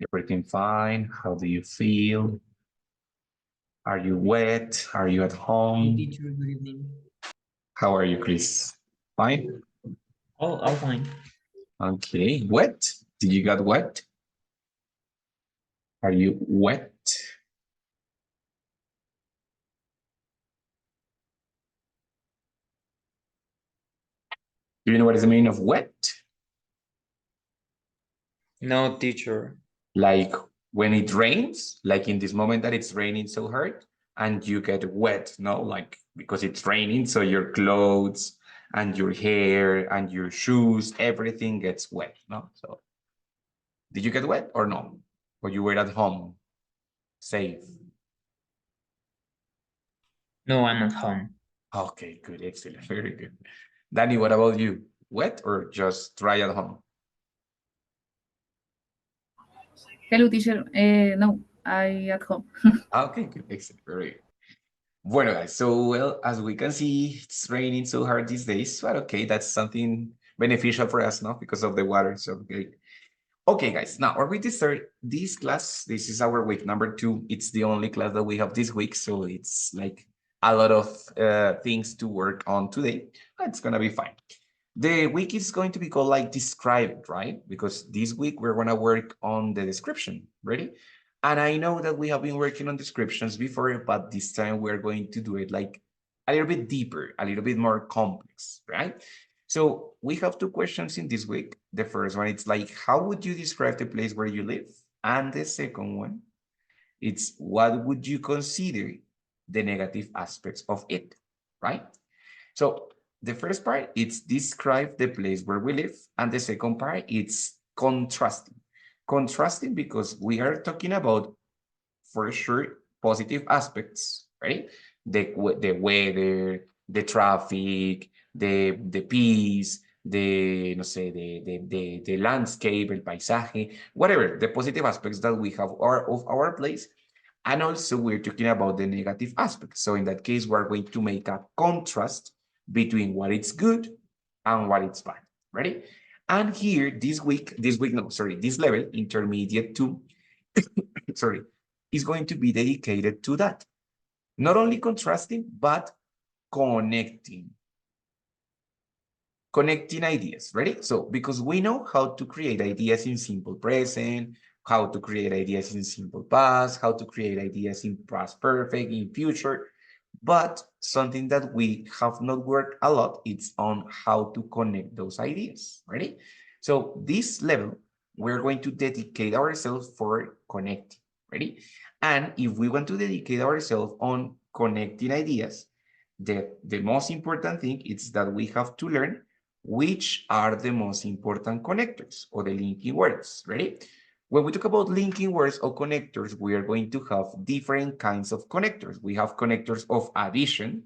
Everything fine? How do you feel? Are you wet? Are you at Hey, home? teacher, good evening. How are you, Chris? Fine? All fine. Okay. Wet? Did you get wet? Are you wet? Do you know what is the meaning of wet? No, teacher. Like when it rains, like in this moment that it's raining so hard and you get wet, no? Like because it's raining, so your clothes and your hair and your shoes, everything gets wet, no? So did you get wet or no? Or you were at home, safe? No, I'm at home. Okay, good, excellent, very good. Danny, what about you? Wet or just dry at home? Hello, teacher. No, I at home. Okay, good, excellent, very good. Bueno, guys, so well, as we can see, it's raining so hard these days, but okay, that's something beneficial for us, no? Because of the water, so great. Okay, guys, now we're going to start this class. This is our week number 2. It's the only class that we have this week, so it's like a lot of things to work on today. It's gonna be fine. The week is going to be called like describe it, right? Because this week we're gonna work on the description. Ready? And I know that we have been working on descriptions before, but this time we're going to do it like a little bit deeper, a little bit more complex, right? So we have 2 questions in this week. The first one, it's like, how would you describe the place where you live? And the second one, it's what would you consider the negative aspects of it, right? So the first part, it's describe the place where we live. And the second part, it's contrasting. Contrasting because we are talking about, for sure, positive aspects, right? The weather, the traffic, the peace, the no sé, the landscape, el paisaje, whatever, the positive aspects that we have of our place. And also we're talking about the negative aspects. So in that case, we're going to make a contrast between what is good and what is bad. Ready? And here, this level, intermediate 2, sorry, is going to be dedicated to that. Not only contrasting, but connecting. Connecting ideas, ready? So, because we know how to create ideas in simple present, how to create ideas in simple past, how to create ideas in past perfect, in future, but something that we have not worked a lot, it's on how to connect those ideas, ready? So this level, we're going to dedicate ourselves for connecting, ready? And if we want to dedicate ourselves on connecting ideas, the most important thing is that we have to learn which are the most important connectors or the linking words, ready? When we talk about linking words or connectors, we are going to have different kinds of connectors. We have connectors of addition,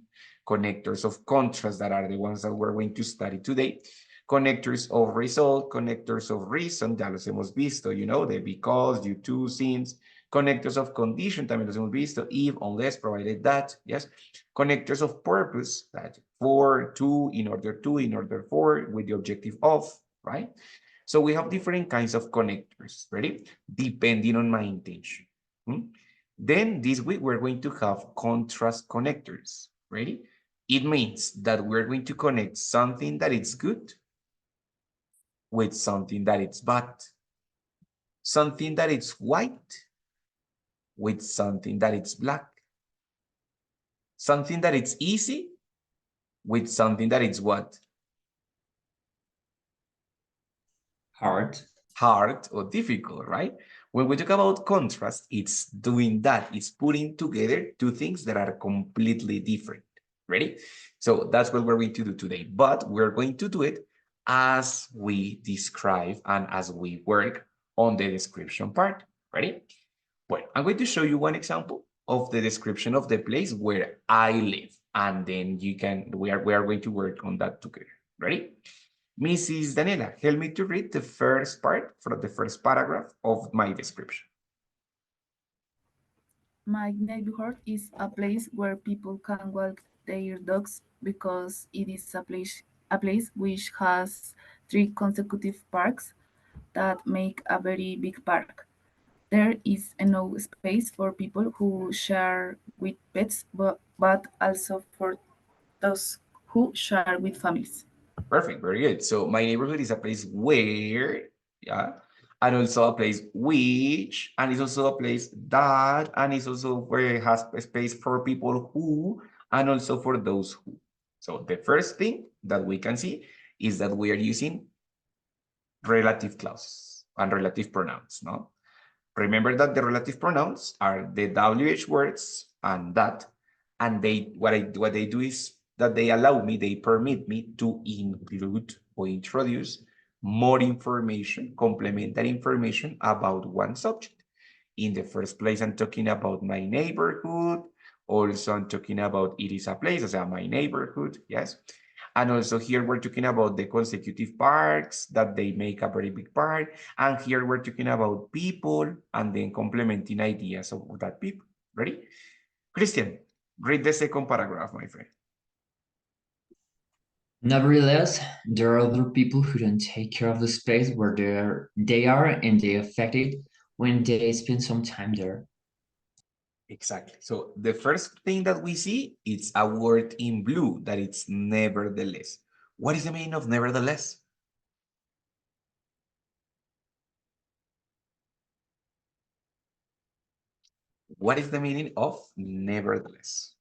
connectors of contrast that are the ones that we're going to study today, connectors of result, connectors of reason, ya los hemos visto, you know, the because, due to, since, connectors of condition, también los hemos visto, if, unless, provided that, yes, connectors of purpose, that for, to, in order for, with the objective of, right? So we have different kinds of connectors, ready? Depending on my intention. Then this week we're going to have contrast connectors, ready? It means that we're going to connect something that is good with something that is bad, something that is white with something that is black, something that is easy with something that is what? Hard. Hard or difficult, right? When we talk about contrast, it's doing that. It's putting together 2 things that are completely different. Ready? So that's what we're going to do today. But we're going to do it as we describe and as we work on the description part. Ready? Well, I'm going to show you one example of the description of the place where I live. And then we are going to work on that together. Ready? Mrs. Daniela, help me to read the first part from the first paragraph of my description. My neighborhood is a place where people can walk their dogs because it is a place which has 3 consecutive parks that make a very big park. There is enough space for people who share with pets, but also for those who share with families. Perfect, very good. So my neighborhood is a place where, yeah, and also a place which, and it's also a place that, and it's also where it has a space for people who, and also for those who. So the first thing that we can see is that we are using relative clauses and relative pronouns, no? Remember that the relative pronouns are the WH words and that, and they what they do is that they allow me, they permit me to include or introduce more information, complementary information about one subject. In the first place, I'm talking about my neighborhood. Also, I'm talking about it is a place, o sea, my neighborhood, yes. And also here we're talking about the consecutive parts that they make a very big part. And here we're talking about people and then complementing ideas of that people. Ready? Christian, read the second paragraph, my friend. Nevertheless, there are other people who don't take care of the space where they are and they affect it when they spend some time there. Exactly. So the first thing that we see is a word in blue that it's nevertheless. What is the meaning of nevertheless? What is the meaning of nevertheless?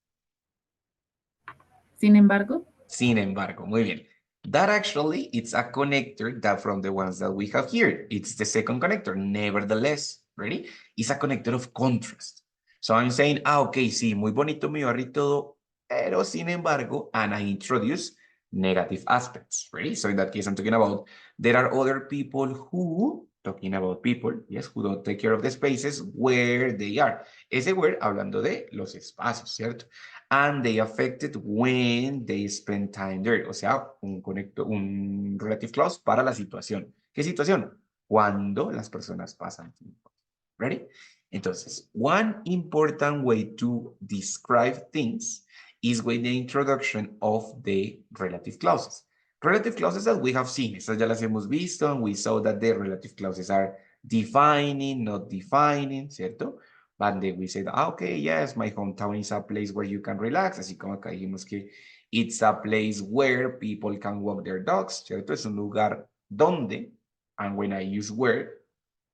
Sin embargo, Sin embargo, muy bien. That actually, it's a connector that from the ones that we have here. It's the second connector, nevertheless, ready? It's a connector of contrast. So I'm saying, okay, sí, muy bonito mi barrio y todo, pero sin embargo, and I introduce negative aspects, ready? So in that case, I'm talking about, there are other people who, talking about people, yes, who don't take care of the spaces where they are. Ese word hablando de los espacios, ¿cierto? And they affected when they spend time there. O sea, un relative clause para la situación. ¿Qué situación? Cuando las personas pasan tiempo. Ready? Entonces, one important way to describe things is with the introduction of the relative clauses. Relative clauses that we have seen, estas ya las hemos visto, and we saw that the relative clauses are defining, not defining, ¿cierto? But then we said, okay, yes, my hometown is a place where you can relax, así como acá dijimos que it's a place where people can walk their dogs, ¿cierto? Es un lugar donde, and when I use where,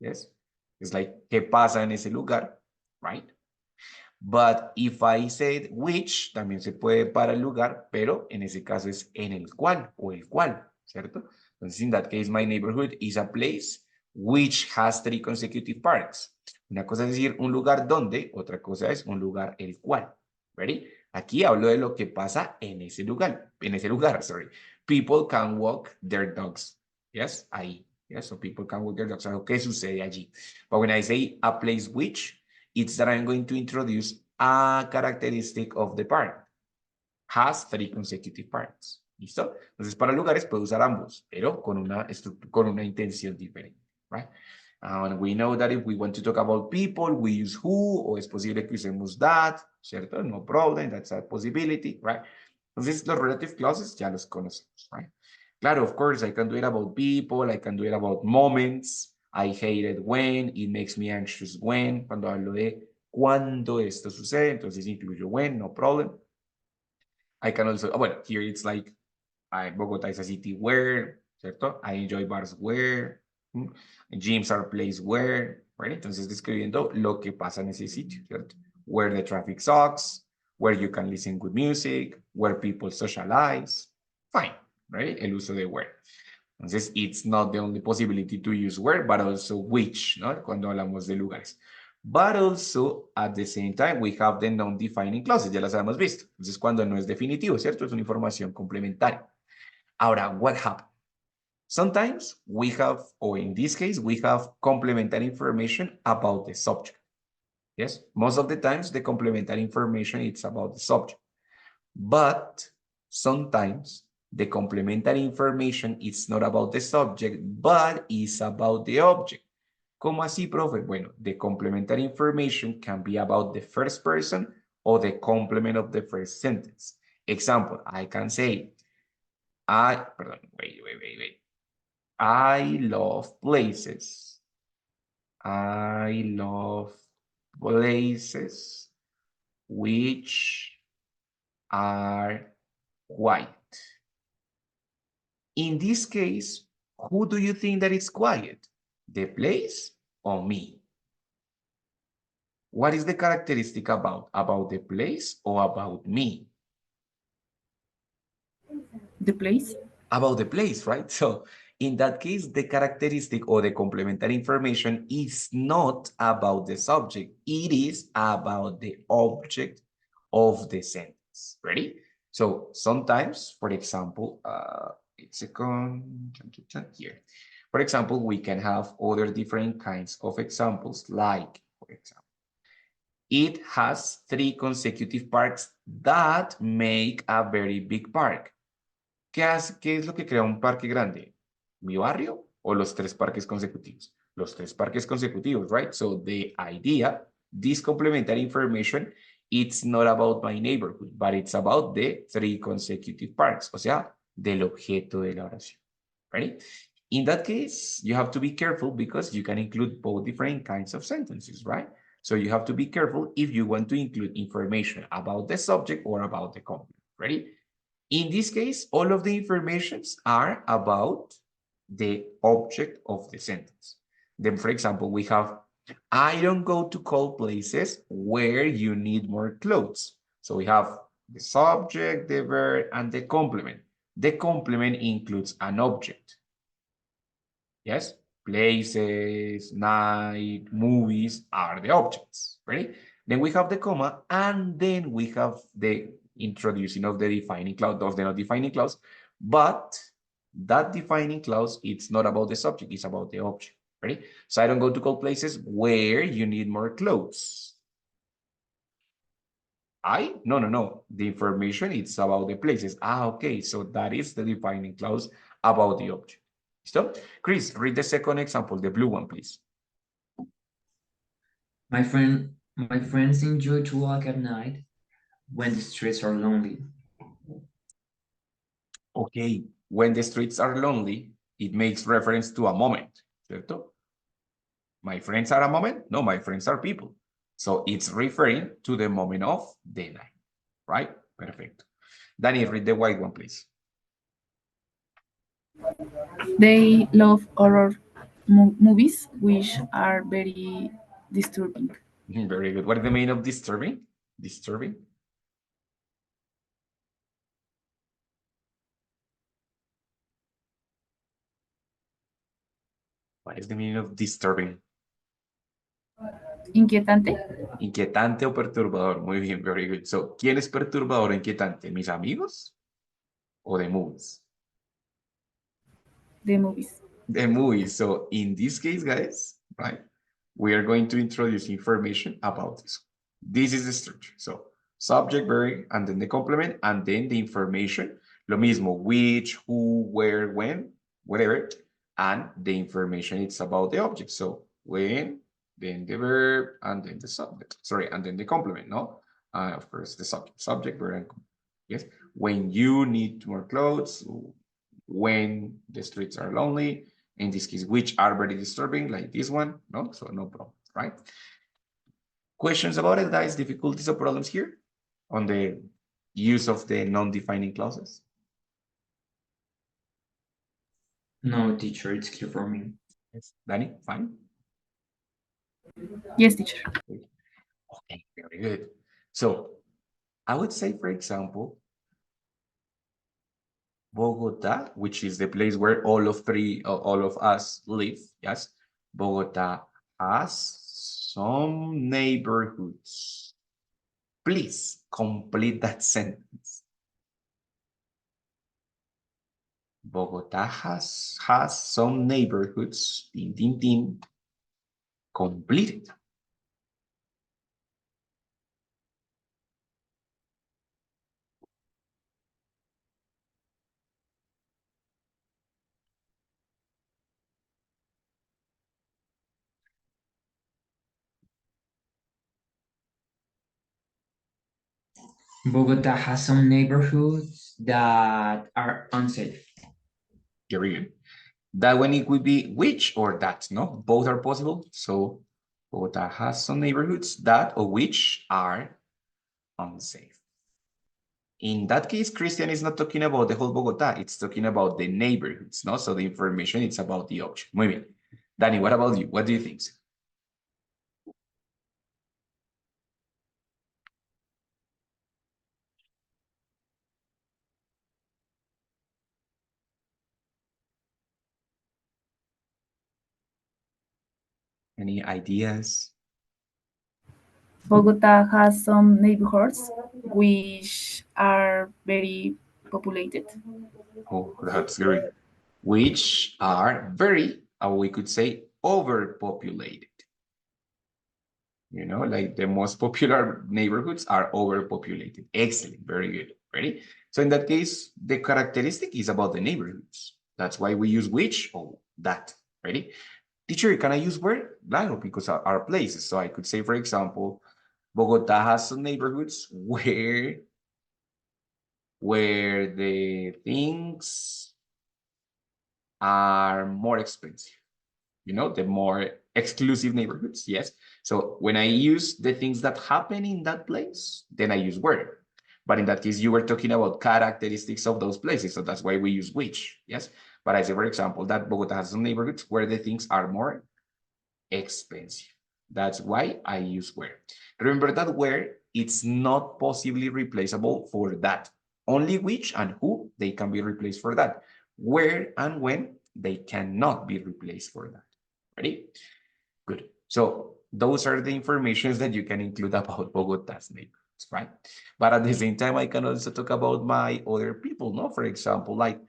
yes, it's like, ¿qué pasa en ese lugar? Right? But if I said which, también se puede para el lugar, pero en ese caso es en el cual o el cual, ¿cierto? Entonces, in that case, my neighborhood is a place which has three consecutive parts. Una cosa es decir un lugar donde, otra cosa es un lugar el cual. ¿Ready? Aquí hablo de lo que pasa en ese lugar, sorry. People can walk their dogs. Yes, ahí. Yes, so people can walk their dogs. Algo que sucede allí. But when I say a place which, it's that I'm going to introduce a characteristic of the part. Has three consecutive parts. ¿Listo? Entonces, para lugares puedo usar ambos, pero con una intención diferente. Right? And we know that if we want to talk about people, we use who, o es posible que usemos that, ¿cierto? No problem, that's a possibility, right? Entonces, los relative clauses ya los conocemos, right? Claro, of course, I can do it about people, I can do it about moments, I hate it when, it makes me anxious when, cuando hablo de cuando esto sucede, entonces incluyo when, no problem. I can also, bueno, here it's like, Bogotá is a city where, ¿cierto? I enjoy bars where, gyms are places where, right? Entonces describiendo lo que pasa en ese sitio, ¿cierto? Where the traffic sucks, where you can listen good music, where people socialize, fine, right? El uso de where. Entonces, it's not the only possibility to use where, but also which, ¿no? Cuando hablamos de lugares. But also, at the same time, we have the non-defining clauses, ya las hemos visto. Entonces, cuando no es definitivo, ¿cierto? Es una información complementaria. Ahora, what happened? Sometimes we have, or in this case, we have complementary information about the subject. Yes, most of the times the complementary information is about the subject. But sometimes the complementary information is not about the subject, but is about the object. ¿Cómo así, profe? Bueno, the complementary information can be about the first person or the complement of the first sentence. Example, I can say, wait. I love places. I love places which are quiet. In this case, who do you think that is quiet? The place or me? What is the characteristic about? About the place or about me? The place. About the place, right? So in that case, the characteristic or the complementary information is not about the subject. It is about the object of the sentence. Ready? So sometimes, for example, it's a here. For example, we can have other different kinds of examples, like, for example, it has 3 consecutive parks that make a very big park. ¿Qué es lo que crea un parque grande? ¿Mi barrio o los 3 parques consecutivos? Los 3 parques consecutivos, right? So the idea, this complementary information, it's not about my neighborhood, but it's about the 3 consecutive parks, o sea, del objeto de la oración. Ready? In that case, you have to be careful because you can include both different kinds of sentences, right? So you have to be careful if you want to include information about the subject or about the complement. Ready? In this case, all of the informations are about the object of the sentence. Then, for example, we have, I don't go to cold places where you need more clothes. So we have the subject, the verb, and the complement. The complement includes an object. Yes, places, night, movies are the objects, ready? Then we have the comma, and then we have the introducing of the defining clause, of the not defining clause, but that defining clause, it's not about the subject, it's about the object, ready? So I don't go to cold places where you need more clothes. No. The information, it's about the places. Okay, so that is the defining clause about the object. Stop. Chris, read the second example, the blue one, please. My friends enjoy to walk at night when the streets are lonely. Okay, when the streets are lonely, it makes reference to a moment, ¿cierto? My friends are a moment? No, my friends are people. So it's referring to the moment of the night, right? Perfect. Danny, read the white one, please. They love horror movies, which are very disturbing. Very good. What is the meaning of disturbing? Disturbing? What is the meaning of disturbing? Inquietante. Inquietante o perturbador. Muy bien, very good. So, ¿quién es perturbador o inquietante? ¿Mis amigos o the movies? The movies. The movies. So, in this case, guys, right, we are going to introduce information about this. This is the structure. So, subject, verb, and then the complement, and then the information. Lo mismo, which, who, where, when, whatever, and the information it's about the object. So, when, then the verb, and then the subject. Sorry, and then the complement, no? Of course, the subject, verb, and complement. Yes, when you need more clothes, when the streets are lonely, in this case, which are very disturbing, like this one, no? So no problem, right? Questions about it, guys? Difficulties or problems here on the use of the non-defining clauses? No, teacher, it's clear for me. Yes. Danny, fine? Yes, teacher. Okay, very good. So I would say, for example, Bogota, which is the place where all of us live, yes, Bogota has some neighborhoods. Please complete that sentence. Bogota has some neighborhoods. Tin, tin, tin. Completed. Bogota has some neighborhoods that are unsafe. Very good. That one it would be which or that, no? Both are possible. So Bogota has some neighborhoods that or which are unsafe. In that case, Christian is not talking about the whole Bogota, it's talking about the neighborhoods, no? So the information it's about the object. Muy bien. Danny, what about you? What do you think? Any ideas? Bogota has some neighborhoods which are very populated. Oh, that's great. Which are very, we could say, overpopulated. You know, like the most popular neighborhoods are overpopulated. Excellent, very good. Ready? So in that case, the characteristic is about the neighborhoods. That's why we use which or that. Ready? Teacher, can I use where? Claro, because are places. So I could say, for example, Bogota has some neighborhoods where the things are more expensive. You know, the more exclusive neighborhoods. Yes. So when I use the things that happen in that place, then I use where. But in that case, you were talking about characteristics of those places. So that's why we use which. Yes. But I say, for example, that Bogota has some neighborhoods where the things are more expensive. That's why I use where. Remember that where it's not possibly replaceable for that. Only which and who they can be replaced for that. Where and when they cannot be replaced for that. Ready? Good. So those are the informations that you can include about Bogota's neighborhoods, right? But at the same time, I can also talk about my other people, no? For example, like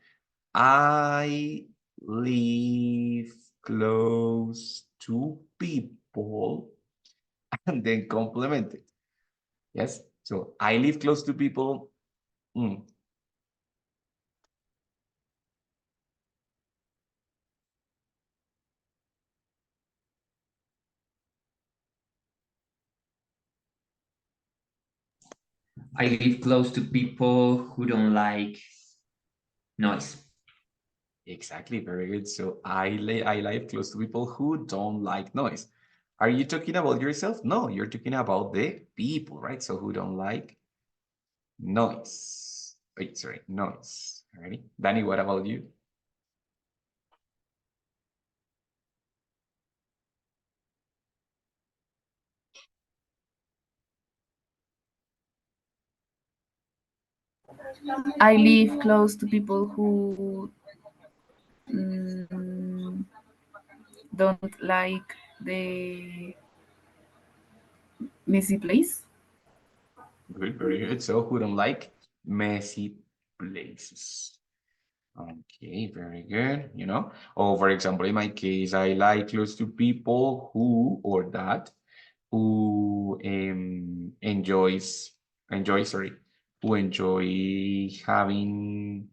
I live close to people and then complement it. Yes. So I live close to people. I live close to people who don't like noise. Exactly, very good. So I live close to people who don't like noise. Are you talking about yourself? No, you're talking about the people, right? So who don't like noise. Wait, sorry, noise. Alrighty. Danny, what about you? I live close to people who mm, don't like the messy place. Good, very good. So who don't like messy places? Okay, very good. You know, or for example, in my case, I like close to people who or that who sorry, who enjoy having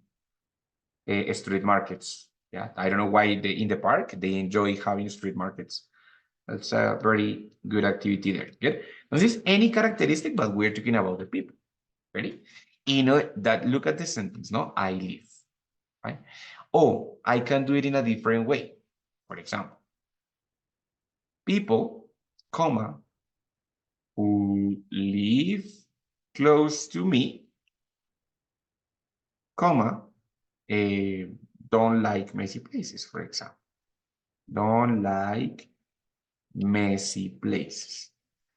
street markets. Yeah, I don't know why in the park they enjoy having street markets. That's a very good activity there. Good. This is any characteristic, but we're talking about the people. Ready? You know that look at the sentence, no? I live. Right? Oh, I can do it in a different way. For example, people, comma, who live close to me, comma, don't like messy places, for example. Don't like messy places.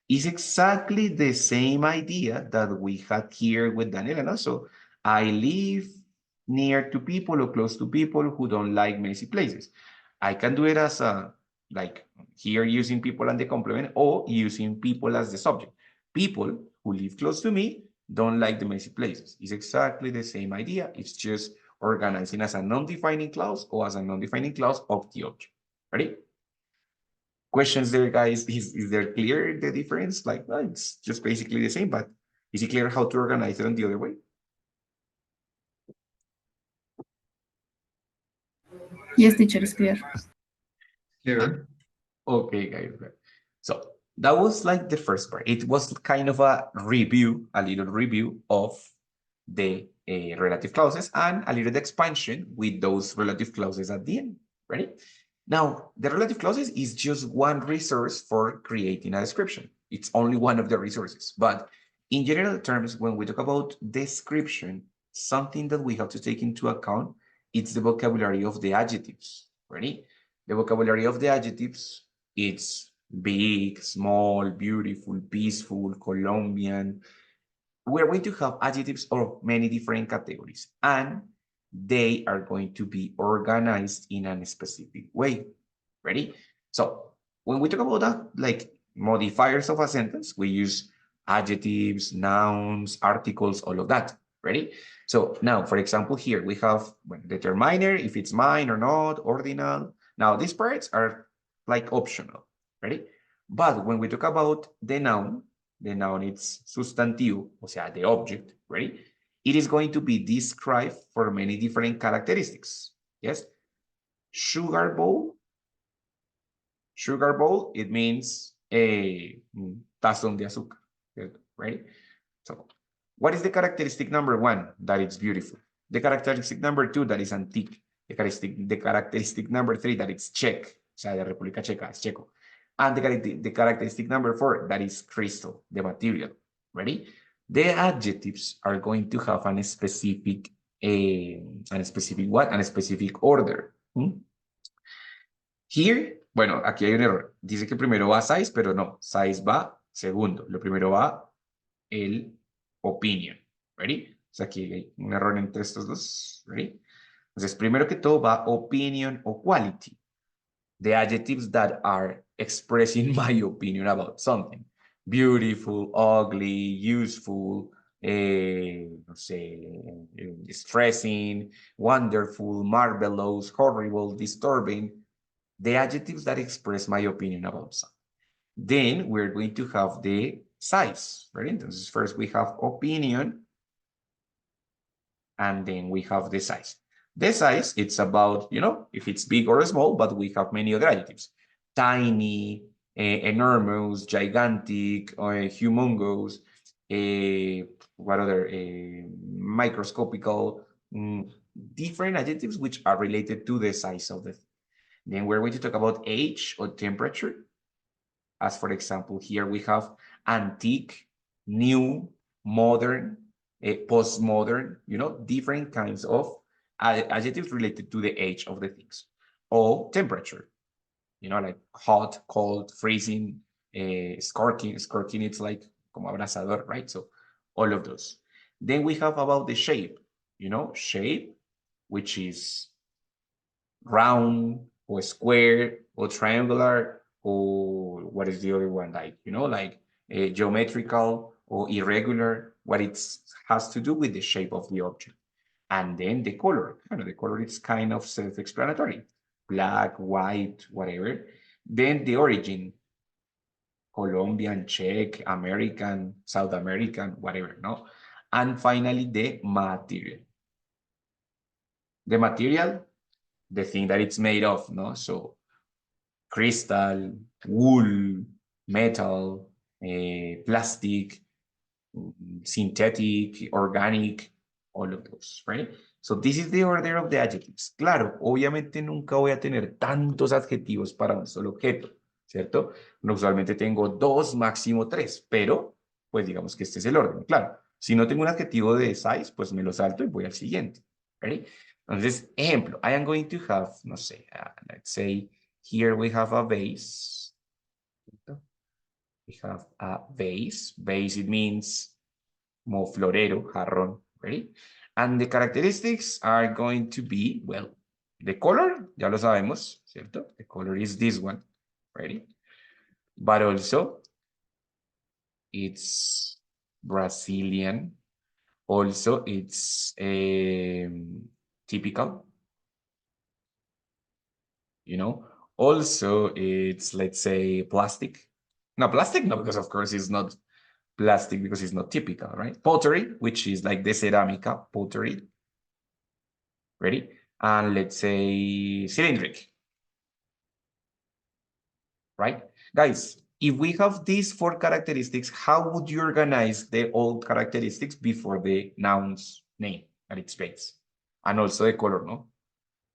It's exactly the same idea that we had here with Daniela. And also, I live near to people or close to people who don't like messy places. I can do it as a, like here using people and the complement or using people as the subject. People who live close to me don't like the messy places. It's exactly the same idea. It's just organizing as a non-defining clause or as a non-defining clause of the object. Ready? Questions there, guys? Is there clear the difference? Like, well, it's just basically the same, but is it clear how to organize it on the other way? Yes, teacher, is clear. Sure. Okay, guys. So that was like the first part. It was kind of a review, a little review of the relative clauses and a little expansion with those relative clauses at the end. Ready? Now, the relative clauses is just one resource for creating a description. It's only one of the resources. But in general terms, when we talk about description, something that we have to take into account, it's the vocabulary of the adjectives. Ready? The vocabulary of the adjectives, it's big, small, beautiful, peaceful, Colombian. We're going to have adjectives of many different categories, and they are going to be organized in a specific way. Ready? So when we talk about that, like modifiers of a sentence, we use adjectives, nouns, articles, all of that. Ready? So now, for example, here we have determiner, if it's mine or not, ordinal. Now, these parts are like optional. Ready? But when we talk about the noun it's sustantivo, o sea, the object, ready? It is going to be described for many different characteristics. Yes? Sugar bowl, it means a tazón de azúcar, right? So what is the characteristic number one? That it's beautiful. The characteristic number two, that is antique. The characteristic number three, that it's Czech, o sea, de República Checa, es checo. And the characteristic number four, that is crystal, the material. Ready? The adjectives are going to have a specific order. Here, bueno, aquí hay un error. Dice que primero va size, pero no. Size va segundo. Lo primero va el opinion. Ready? O sea, aquí hay un error entre estos dos. Ready? Entonces, primero que todo va opinion o quality. The adjectives that are expressing my opinion about something. Beautiful, ugly, useful, no sé, stressing, wonderful, marvelous, horrible, disturbing. The adjectives that express my opinion about something. Then we're going to have the size, right? Entonces, first we have opinion, and then we have the size. The size, it's about, you know, if it's big or small, but we have many other adjectives. Tiny, enormous, gigantic, humongous, what other, microscopical, different adjectives which are related to the size of the thing. Then we're going to talk about age or temperature. As for example, here we have antique, new, modern, postmodern, you know, different kinds of adjectives related to the age of the things. Or temperature, you know, like hot, cold, freezing, scorching. Scorching, it's like como abrasador, right? So all of those. Then we have about the shape, you know, shape, which is round or square or triangular, or what is the other one, like, you know, like geometrical or irregular, what it has to do with the shape of the object. And then the color, you know, the color is kind of self-explanatory, black, white, whatever. Then the origin, Colombian, Czech, American, South American, whatever, no? And finally, the material. The material, the thing that it's made of, no? So crystal, wool, metal, plastic, synthetic, organic, all of those, right? So this is the order of the adjectives. Claro, obviamente nunca voy a tener tantos adjetivos para un solo objeto, ¿cierto? Usualmente tengo 2, máximo 3, pero pues digamos que este es el orden, claro. Si no tengo un adjetivo de size, pues me lo salto y voy al siguiente, ¿right? Entonces, ejemplo, I am going to have, no sé, let's say, here we have a vase. We have a vase. Vase, it means como florero, jarrón, ready? And the characteristics are going to be, well, the color, ya lo sabemos, ¿cierto? The color is this one, ready? But also, it's Brazilian. Also, it's typical. You know, also it's, let's say, plastic. No, plastic, no, because of course it's not plastic because it's not typical, right? Pottery, which is like the ceramica pottery. Ready? And let's say cylindric. Right? Guys, if we have these 4 characteristics, how would you organize the old characteristics before the noun's name at its base? And also the color, no?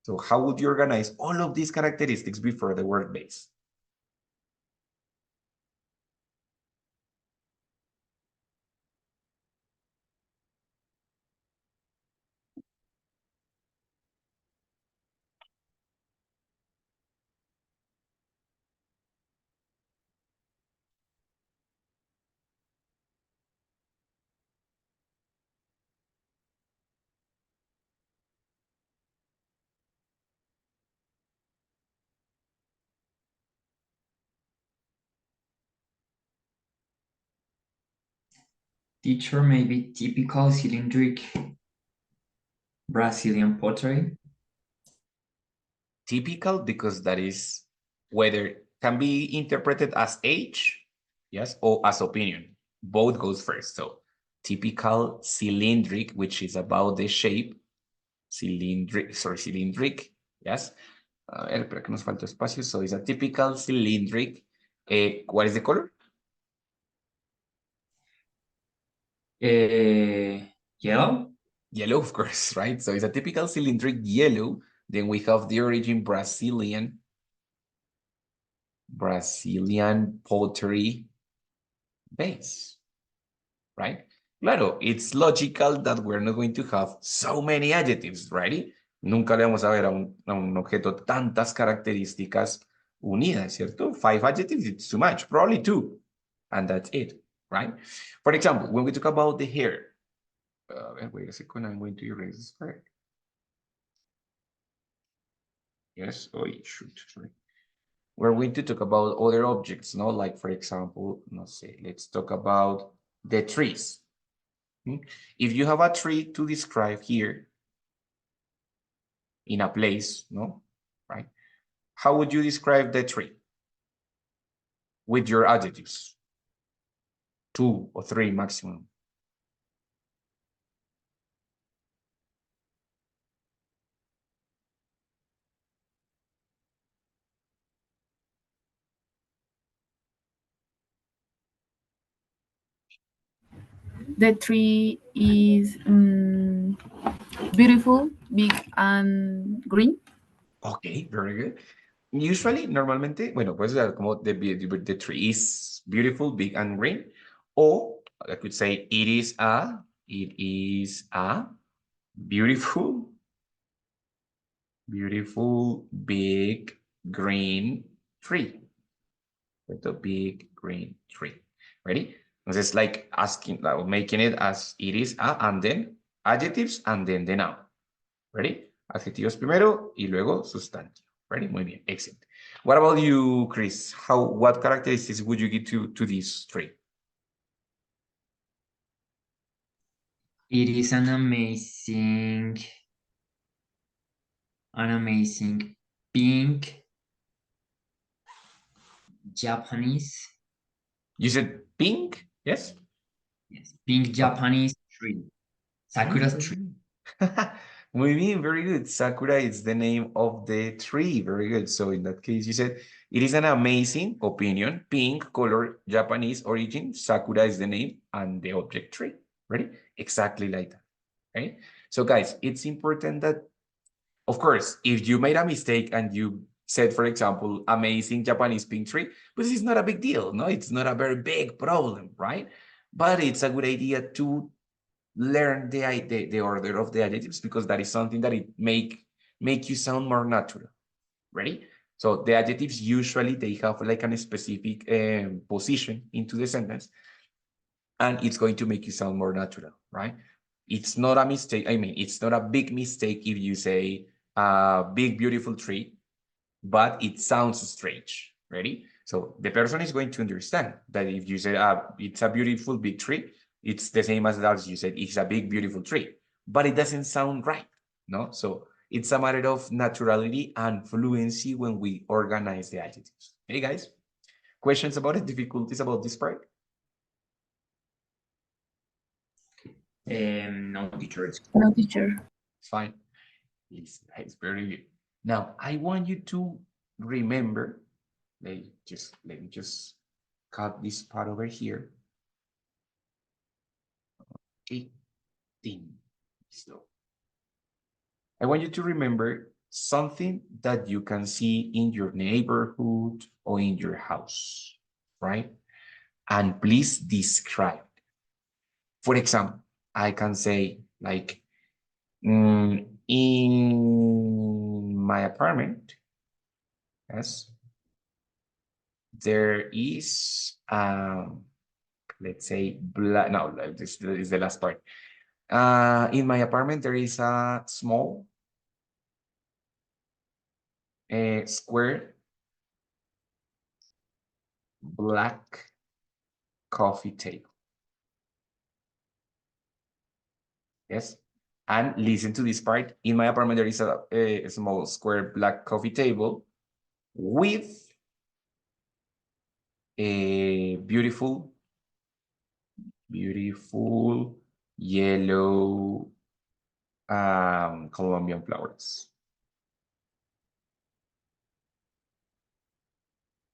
So how would you organize all of these characteristics before the word base? Teacher may be typical cylindric Brazilian pottery. Typical, because that is whether can be interpreted as age, yes, or as opinion. Both goes first. So typical cylindric, which is about the shape. Cylindric, yes. A ver, espera que nos falta espacio. So it's a typical cylindric. What is the color? Yellow. Yellow, of course, right? So it's a typical cylindric yellow. Then we have the origin Brazilian pottery base, right? Claro, it's logical that we're not going to have so many adjectives, right? Nunca le vamos a ver a un objeto tantas características unidas, ¿cierto? 5 adjectives, it's too much, probably 2, and that's it, right? For example, when we talk about the hair, wait a second, I'm going to erase this part. Yes, oh, shoot, sorry. We're going to talk about other objects, no? Like, for example, let's talk about the trees. If you have a tree to describe here in a place, no? Right? How would you describe the tree? With your adjectives. 2 or 3 maximum. The tree is beautiful, big, and green. Okay, very good. Usually, normalmente, bueno, puedes usar como the tree is beautiful, big, and green. Or I could say it is a beautiful, big, green tree. With a big green tree. Ready? It's like asking, like making it as it is a, and then adjectives, and then the noun. Ready? Adjetivos primero y luego sustantivo. Ready? Muy bien. Excellent. What about you, Chris? What characteristics would you give to this tree? It is an amazing pink Japanese. You said pink? Yes? Yes, pink Japanese tree. Sakura's tree. Muy bien, very good. Sakura is the name of the tree. Very good. So in that case, you said it is an amazing opinion. Pink color, Japanese origin. Sakura is the name and the object tree. Ready? Exactly like that. Okay. So guys, it's important that, of course, if you made a mistake and you said, for example, amazing Japanese pink tree, but it's not a big deal. No, it's not a very big problem, right? But it's a good idea to learn the order of the adjectives, because that is something that it make you sound more natural. Ready? So the adjectives usually they have like a specific position into the sentence, and it's going to make you sound more natural, right? It's not a mistake. I mean, it's not a big mistake if you say big beautiful tree, but it sounds strange. Ready? So the person is going to understand that if you say it's a beautiful big tree, it's the same as you said, it's a big beautiful tree, but it doesn't sound right, no? So it's a matter of naturality and fluency when we organize the adjectives. Hey guys, questions about it, difficulties about this part? No, teacher. No, teacher. It's fine. It's very good. Now I want you to remember, let me just cut this part over here. 18. So I want you to remember something that you can see in your neighborhood or in your house, right? And please describe. For example, I can say like, in my apartment, yes, there is, let's say, black. No, this is the last part. In my apartment, there is a small square black coffee table. Yes. And listen to this part. In my apartment, there is a small square black coffee table with a beautiful yellow Colombian flowers.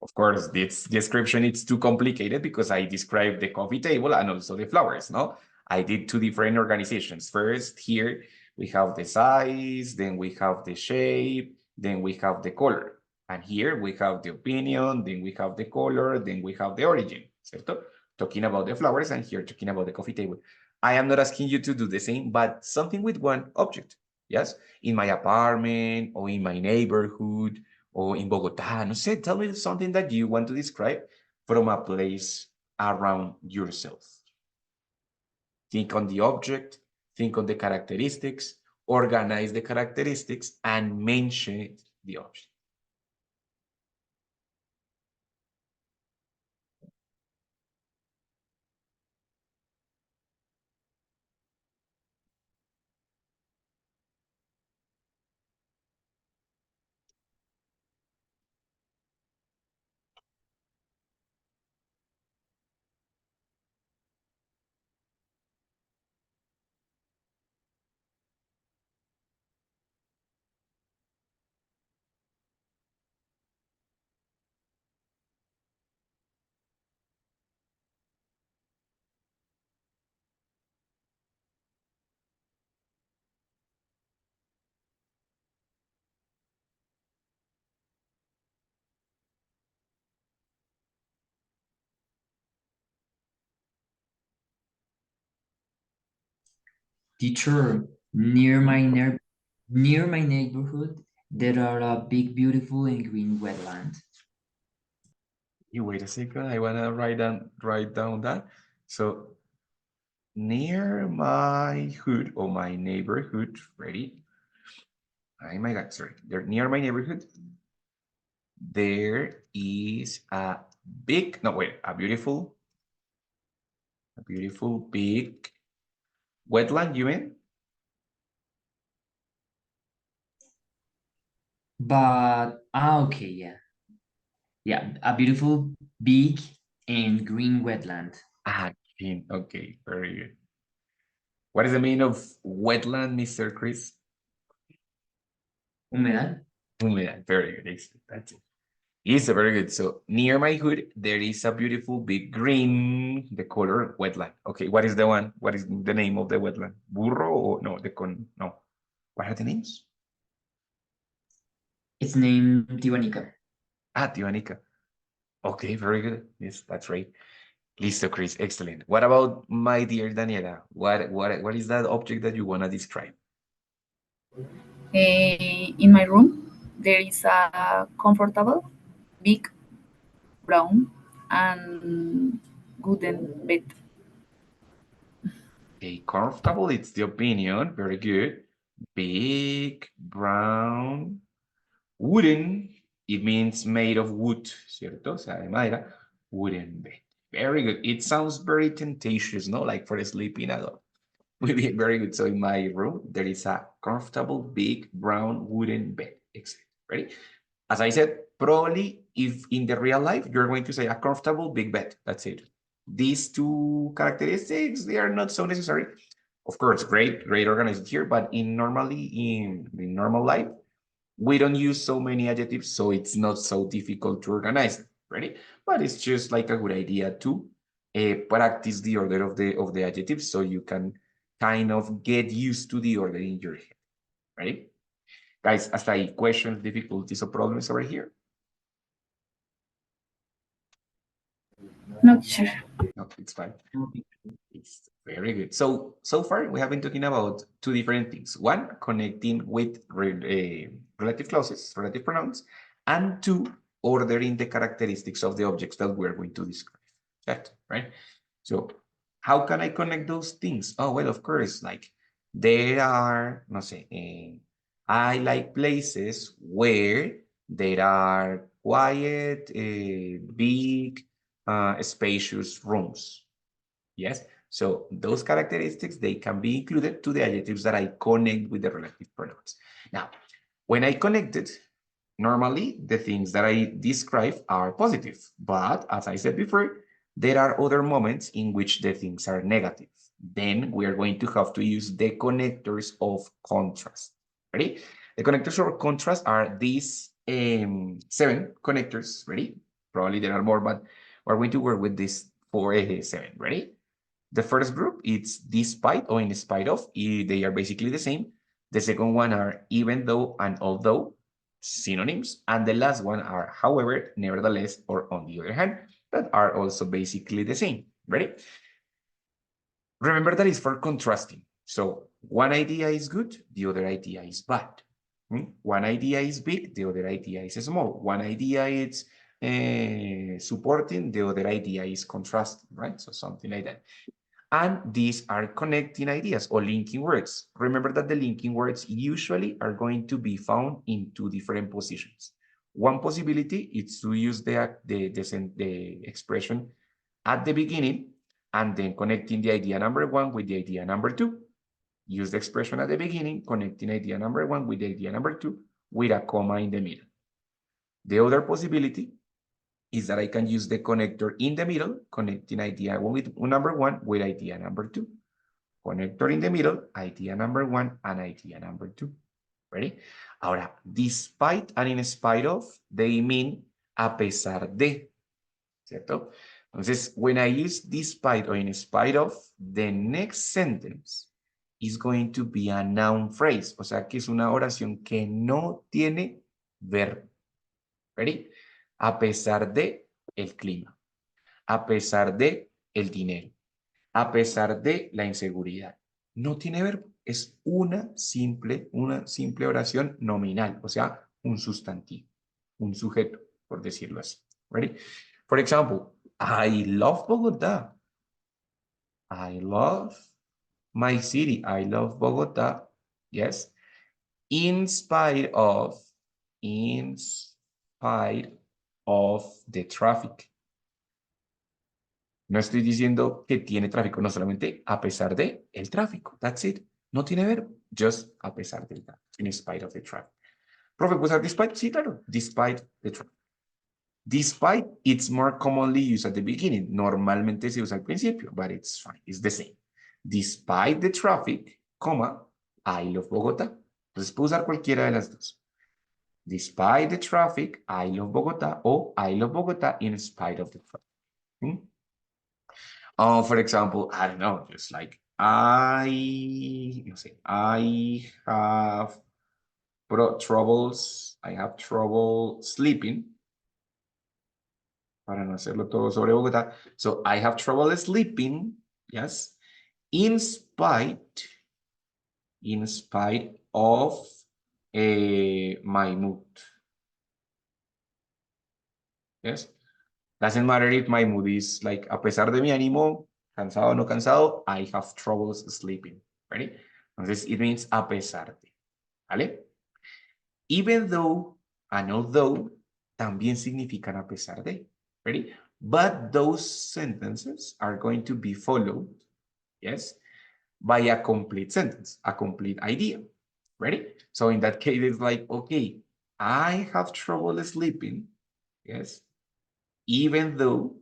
Of course, this description it's too complicated because I described the coffee table and also the flowers, no? I did two different organizations. First, here we have the size, then we have the shape, then we have the color. And here we have the opinion, then we have the color, then we have the origin, ¿cierto? Talking about the flowers and here talking about the coffee table. I am not asking you to do the same, but something with one object, yes? In my apartment or in my neighborhood, or in Bogota, no sé, tell me something that you want to describe from a place around yourself. Think on the object, think on the characteristics, organize the characteristics, and mention the object. Teacher, near my neighborhood, there are a big, beautiful and green wetland. You wait a second, I wanna write down that. So near my hood or my neighborhood, ready? Oh my God, sorry. They're near my neighborhood. There is a beautiful big wetland, you mean? But, okay, yeah. Yeah, a beautiful, big, and green wetland. Green. Okay, very good. What is the meaning of wetland, Mr. Chris? Humedal. Humedal. Very good. Excellent. That's it. It's very good. So near my hood, there is a beautiful big green, the color wetland. Okay, what is the one? What is the name of the wetland? Burro or no? No. What are the names? It's named Tiwanica. Tiwanica. Okay, very good. Yes, that's right. Listo, Chris. Excellent. What about my dear Daniela? What is that object that you want to describe? In my room, there is a comfortable, big, brown, and wooden bed. Okay, comfortable, it's the opinion. Very good. Big, brown, wooden. It means made of wood, ¿cierto? O sea, de madera. Wooden bed. Very good. It sounds very tentacious, no? Like for a sleeping adult. Very good. So in my room, there is a comfortable, big, brown, wooden bed. Excellent. Ready? As I said, probably if in the real life, you're going to say a comfortable, big bed. That's it. These two characteristics, they are not so necessary. Of course, great organized here, but in normal life, we don't use so many adjectives, so it's not so difficult to organize, right? But it's just like a good idea to practice the order of the adjectives so you can kind of get used to the order in your head, right? Guys, hasta ahí, questions, difficulties, or problems over here? Not sure. No, it's fine. It's very good. So far we have been talking about two different things. One, connecting with relative clauses, relative pronouns, and two, ordering the characteristics of the objects that we're going to describe. That, right? So how can I connect those things? Oh, well, of course, like there are, no sé, I like places where there are quiet, big, spacious rooms. Yes, so those characteristics, they can be included to the adjectives that I connect with the relative pronouns. Now, when I connect it, normally the things that I describe are positive, but as I said before, there are other moments in which the things are negative. Then we are going to have to use the connectors of contrast. Ready? The connectors of contrast are these 7 connectors. Ready? Probably there are more, but we're going to work with this 7. Ready? The first group, it's despite or in spite of. They are basically the same. The second one are even though and although, synonyms. And the last one are however, nevertheless, or on the other hand, that are also basically the same. Ready? Remember that it's for contrasting. So one idea is good, the other idea is bad. One idea is big, the other idea is small. One idea is supporting, the other idea is contrasting, right? So something like that. And these are connecting ideas or linking words. Remember that the linking words usually are going to be found in two different positions. One possibility is to use the expression at the beginning and then connecting the idea number 1 with the idea number 2. Use the expression at the beginning, connecting idea number 1 with the idea number 2 with a comma in the middle. The other possibility is that I can use the connector in the middle, connecting idea with number 1 with idea number 2. Connector in the middle, idea number 1 and idea number 2. Ready? Ahora, despite and in spite of, they mean a pesar de, ¿cierto? Entonces, when I use despite or in spite of, the next sentence is going to be a noun phrase, o sea que es una oración que no tiene verbo. Ready? A pesar de el clima, a pesar de el dinero, a pesar de la inseguridad. No tiene verbo, es una simple oración nominal, o sea, un sustantivo, un sujeto, por decirlo así. Ready? For example, I love Bogotá. I love my city. I love Bogotá. Yes. In spite of the traffic. No estoy diciendo que tiene tráfico, no solamente a pesar de el tráfico. That's it. No tiene verbo, just a pesar del tráfico. In spite of the traffic. Profe, ¿puedo usar despite? Sí, claro. Despite the traffic. Despite, it's more commonly used at the beginning. Normalmente se usa al principio, but it's fine. It's the same. Despite the traffic, comma, I love Bogotá. Entonces puedo usar cualquiera de las dos. Despite the traffic, I love Bogotá, o I love Bogotá in spite of the traffic. For example, I don't know, just like I have trouble sleeping. Para no hacerlo todo sobre Bogotá. So I have trouble sleeping, yes, in spite of my mood. Yes. Doesn't matter if my mood is like, a pesar de mi ánimo, cansado o no cansado, I have troubles sleeping. Ready? Entonces, it means a pesar de. ¿Vale? Even though and although también significan a pesar de. Ready? But those sentences are going to be followed, yes, by a complete sentence, a complete idea. Ready? So in that case, it's like, okay, I have trouble sleeping, yes, even though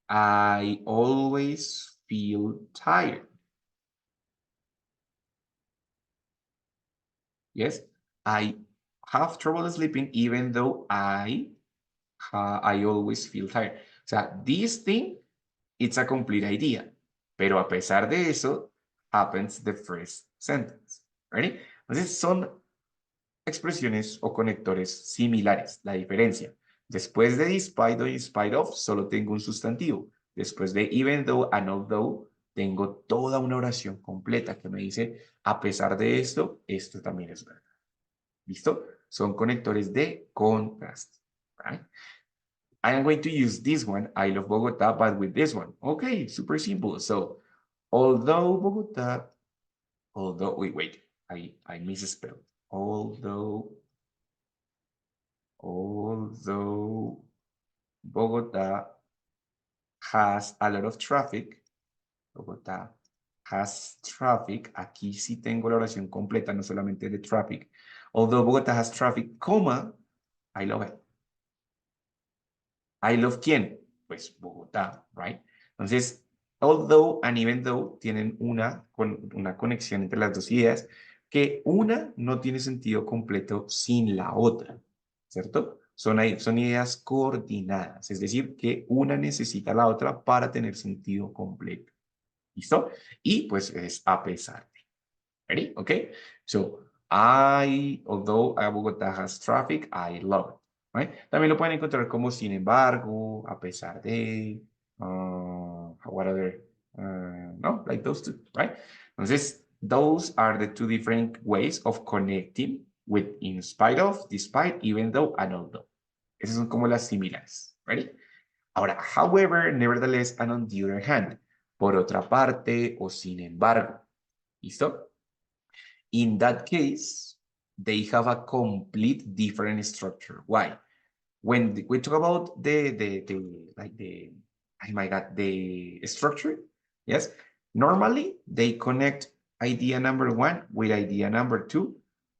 I always feel tired. Yes, I have trouble sleeping even though I always feel tired. O sea, this thing, it's a complete idea. Pero a pesar de eso, happens the first sentence. Ready? Entonces son expresiones o conectores similares. La diferencia. Después de despite o in spite of, solo tengo un sustantivo. Después de even though and although, tengo toda una oración completa que me dice, a pesar de esto, esto también es verdad. ¿Listo? Son conectores de contraste. Right? I am going to use this one, I love Bogota, but with this one. Okay, super simple. So, although Bogota, wait, I misspelled. Although Bogota has a lot of traffic, Bogota has traffic, aquí sí tengo la oración completa, no solamente de traffic. Although Bogota has traffic, coma, I love it. I love quién? Pues Bogotá, right? Entonces, although and even though tienen una conexión entre las dos ideas, que una no tiene sentido completo sin la otra, ¿cierto? Son ideas coordinadas, es decir, que una necesita la otra para tener sentido completo. ¿Listo? Y pues es a pesar de. Ready? Okay. So, although Bogotá has traffic, I love it. Right? También lo pueden encontrar como sin embargo, a pesar de, what other, no, like those two, right? Entonces, those are the two different ways of connecting with in spite of, despite, even though, and although. Esas son como las similares. Ready? Ahora, however, nevertheless, and on the other hand. Por otra parte o sin embargo. ¿Listo? In that case, they have a complete different structure. Why? When we talk about oh my God, the structure, yes, normally they connect idea number one with idea number two,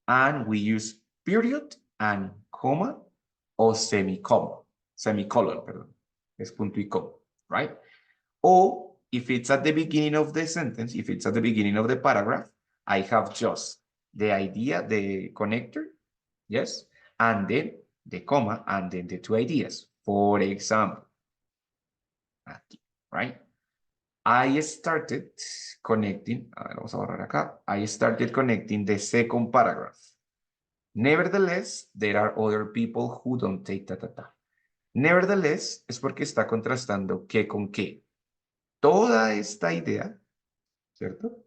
and we use period and comma or semicolon, perdón, es punto y coma, right? Or if it's at the beginning of the sentence, if it's at the beginning of the paragraph, I have just the idea, the connector, yes, and then the comma, and then the two ideas. For example, aquí, right? I started connecting, vamos a borrar acá, I started connecting the second paragraph. Nevertheless, there are other people who don't take ta. Nevertheless, es porque está contrastando qué con qué. Toda esta idea, ¿cierto?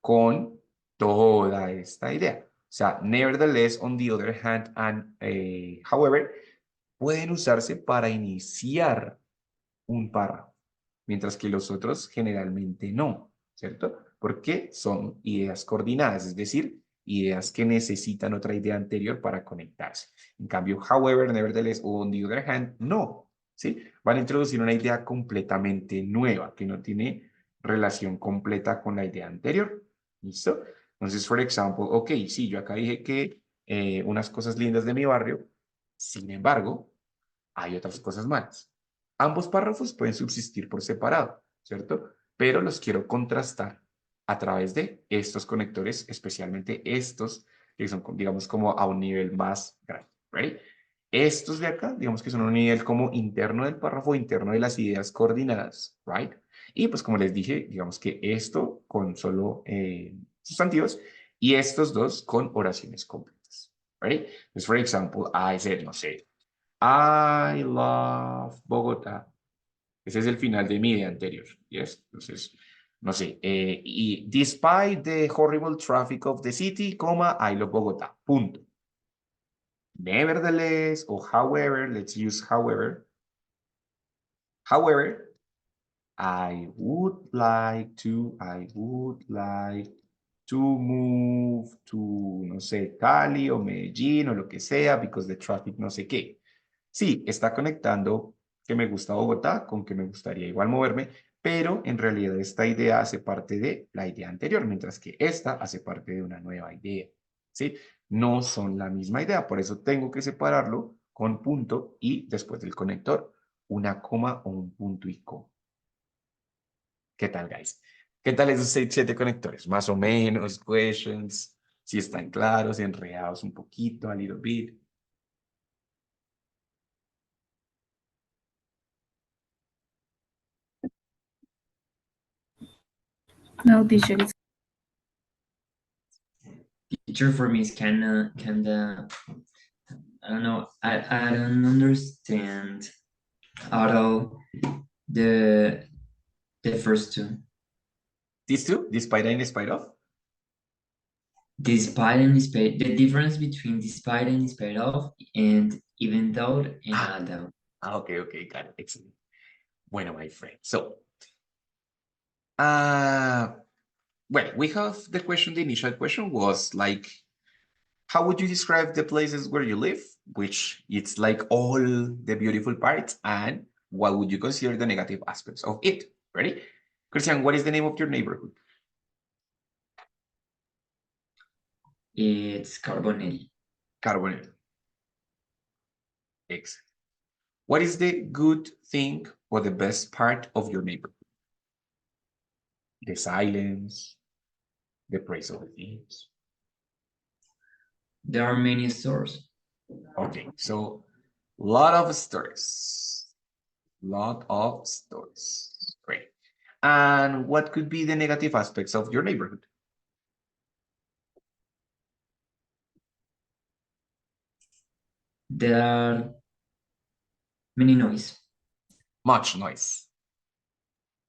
Con toda esta idea. O sea, nevertheless, on the other hand, and however, pueden usarse para iniciar un párrafo, mientras que los otros generalmente no, ¿cierto? Porque son ideas coordinadas, es decir, ideas que necesitan otra idea anterior para conectarse. En cambio, however, nevertheless o on the other hand, no, ¿sí? Van a introducir una idea completamente nueva que no tiene relación completa con la idea anterior. ¿Listo? Entonces, por ejemplo, ok, sí, yo acá dije que unas cosas lindas de mi barrio, sin embargo, hay otras cosas malas. Ambos párrafos pueden subsistir por separado, ¿cierto? Pero los quiero contrastar a través de estos conectores, especialmente estos que son, digamos, como a un nivel más grande. ¿Ready? Estos de acá, digamos que son un nivel como interno del párrafo, interno de las ideas coordinadas, ¿right? Y pues como les dije, digamos que esto con solo sustantivos y estos dos con oraciones completas. ¿Ready? Pues, for example, I said, no sé, I love Bogotá. Ese es el final de mi idea anterior. Yes. Entonces, no sé. Y despite the horrible traffic of the city, coma, I love Bogotá. Punto. Nevertheless, or however, let's use however. However, I would like to move to, no sé, Cali o Medellín o lo que sea, because the traffic no sé qué. Sí, está conectando que me gusta Bogotá con que me gustaría igual moverme, pero en realidad esta idea hace parte de la idea anterior, mientras que esta hace parte de una nueva idea. ¿Sí? No son la misma idea, por eso tengo que separarlo con punto y después del conector, una coma o un punto y coma. ¿Qué tal, guys? ¿Qué tal esos 7 conectores? Más o menos, questions, si están claros, enredados un poquito, a little bit. No, teacher, it's Teacher for me is kinda, I don't know, I don't understand at all the first two. These two, despite and in spite of. Despite and despite, the difference between despite and despite of, and even though and Ah. although. Okay, got it. Excellent. Bueno, my friend. So, well, we have the question, the initial question was like, how would you describe the places where you live? Which it's like all the beautiful parts, and what would you consider the negative aspects of it? Ready? Christian, what is the name of your neighborhood? It's Carbonelli. Carbonell. Excellent. What is the good thing or the best part of your neighborhood? The silence, the praise of the things. There are many stores. Okay, so lot of stores. Lot of stores. Great. And what could be the negative aspects of your neighborhood? There are many noise. Much noise.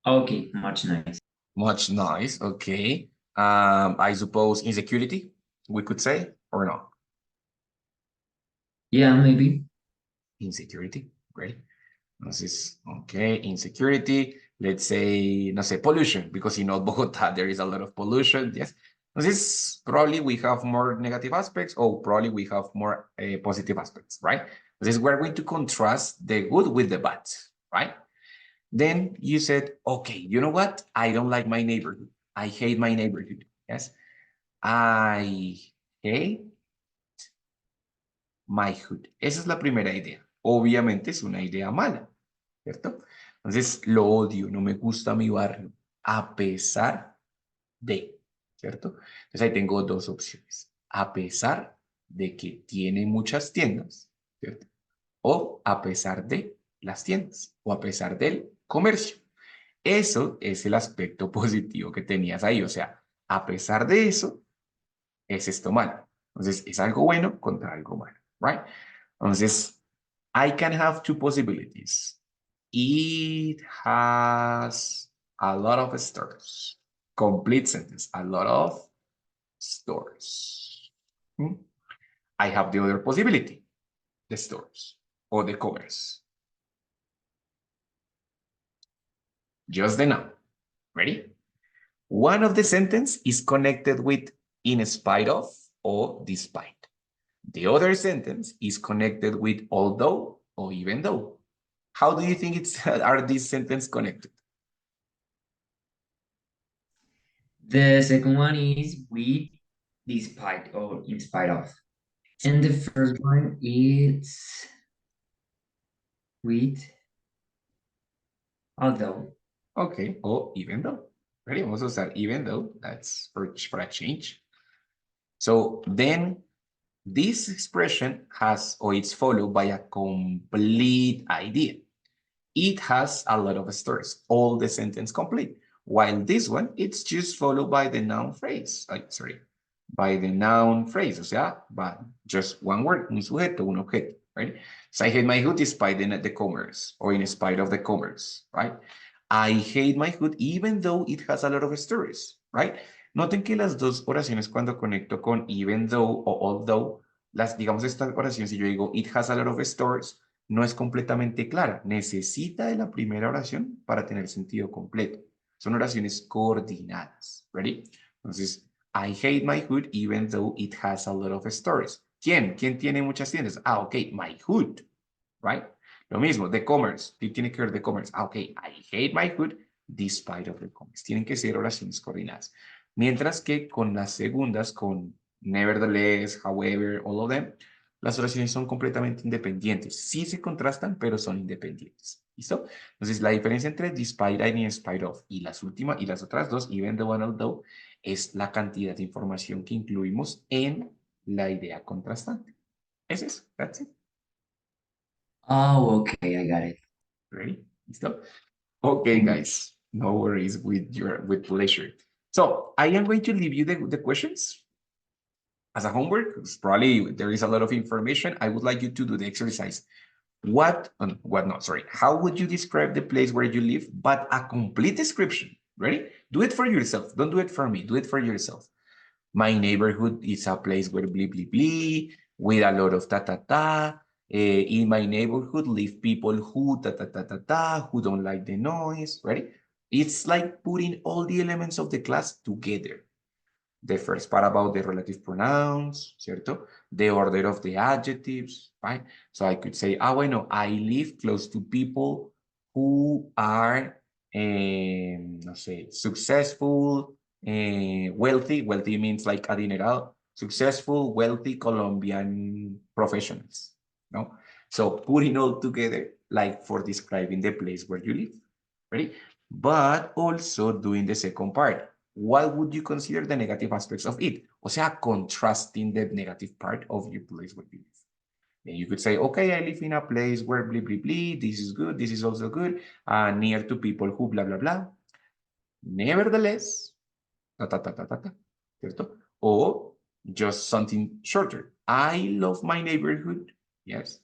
Okay, much noise. Much noise. Okay. I suppose insecurity, we could say, or not? Yeah, maybe. Insecurity. Great. Entonces, okay, insecurity. Let's say, no sé, pollution, because in all Bogota there is a lot of pollution. Yes. Entonces, probably we have more negative aspects, or probably we have more positive aspects, right? This is we're going to contrast the good with the bad, right? Then you said, okay, you know what? I don't like my neighborhood. I hate my neighborhood. Yes. I hate my hood. Esa es la primera idea. Obviamente es una idea mala, ¿cierto? Entonces, lo odio, no me gusta mi barrio, a pesar de, ¿cierto? Entonces ahí tengo dos opciones. A pesar de que tiene muchas tiendas, ¿cierto? O a pesar de las tiendas, o a pesar del comercio. Eso es el aspecto positivo que tenías ahí. O sea, a pesar de eso, es esto malo. Entonces, es algo bueno contra algo malo, right? Entonces, I can have two possibilities. It has a lot of stores. Complete sentence, a lot of stores. I have the other possibility, the stores or the commerce. Just the noun. Ready? One of the sentence is connected with in spite of or despite. The other sentence is connected with although or even though. How do you think are these sentences connected? The second one is with, despite, or in spite of. And the first one is with, although. Okay, or even though. Ready? Also usar even though, that's for a change. So then this expression has, or it's followed by a complete idea. It has a lot of stores, all the sentence complete. While this one, it's just followed by the noun phrase. By the noun phrase, o sea, by just one word, un sujeto, un objeto, right? So I hate my hood despite the commerce, or in spite of the commerce, right? I hate my hood even though it has a lot of stories, right? Noten que las dos oraciones cuando conecto con even though o although, digamos esta oración, si yo digo it has a lot of stores, no es completamente clara. Necesita de la primera oración para tener sentido completo. Son oraciones coordinadas. ¿Ready? Entonces, I hate my hood even though it has a lot of stores. ¿Quién? ¿Quién tiene muchas tiendas? Ah, ok, my hood. Right? Lo mismo, the commerce. ¿Qué tiene que ver the commerce? Ah, ok, I hate my hood despite of the commerce. Tienen que ser oraciones coordinadas. Mientras que con las segundas, con nevertheless, however, all of them, las oraciones son completamente independientes. Sí se contrastan, pero son independientes. ¿Listo? Entonces, la diferencia entre despite and in spite of y las últimas y las otras dos, even though and although, es la cantidad de información que incluimos en la idea contrastante. Ese es, that's it. Oh, okay, I got it. Ready? ¿Listo? Okay, guys, no worries with pleasure. So I am going to leave you the questions. as a homework, 'cause probably there is a lot of information. I would like you to do the exercise. What not, sorry. How would you describe the place where you live, but a complete description? Ready? Do it for yourself. Don't do it for me. Do it for yourself. My neighborhood is a place where blee, blee, blee, with a lot of ta, ta, ta. In my neighborhood live people who ta, ta, ta, ta, ta, who don't like the noise, right? It's like putting all the elements of the class together. The first part about the relative pronouns, ¿cierto? The order of the adjectives, right? So I could say, bueno, I live close to people who are, no sé, successful, wealthy. Wealthy means like adinerado. Successful, wealthy Colombian professionals, no? So putting all together, like for describing the place where you live, right? But also doing the second part. What would you consider the negative aspects of it? O sea, contrasting the negative part of your place where you live. Then you could say, okay, I live in a place where blah, blah, blah, this is good, this is also good, near to people who blah, blah, blah. Nevertheless, ta, ta, ta, ta, ta, ta, ¿cierto? Or just something shorter. I love my neighborhood, yes,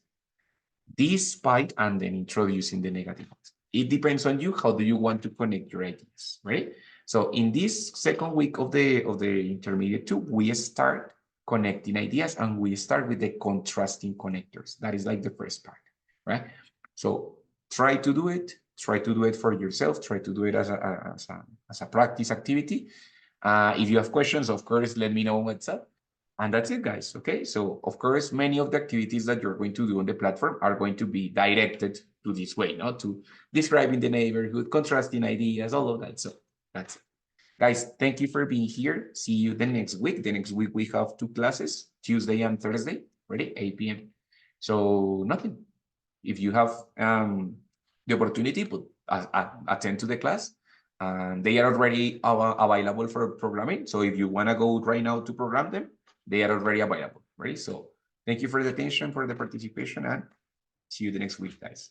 despite, and then introducing the negative aspect. It depends on you. How do you want to connect your ideas, right? So in this second week of the intermediate two, we start connecting ideas and we start with the contrasting connectors. That is like the first part, right? So try to do it. Try to do it for yourself. Try to do it as a practice activity. If you have questions, of course, let me know on WhatsApp. And that's it, guys. Okay. So, of course, many of the activities that you're going to do on the platform are going to be directed to this way, not to describing the neighborhood, contrasting ideas, all of that. So, that's it. Guys, thank you for being here. See you the next week. The next week, we have 2 classes, Tuesday and Thursday, ready? 8 p.m. So, nothing. If you have the opportunity, but attend to the class. And they are already available for programming. So, if you want to go right now to program them, they are already available, right? So thank you for the attention, for the participation, and see you the next week, guys.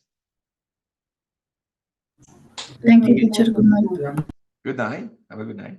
Thank you, teacher. Good night. Good night. Have a good night.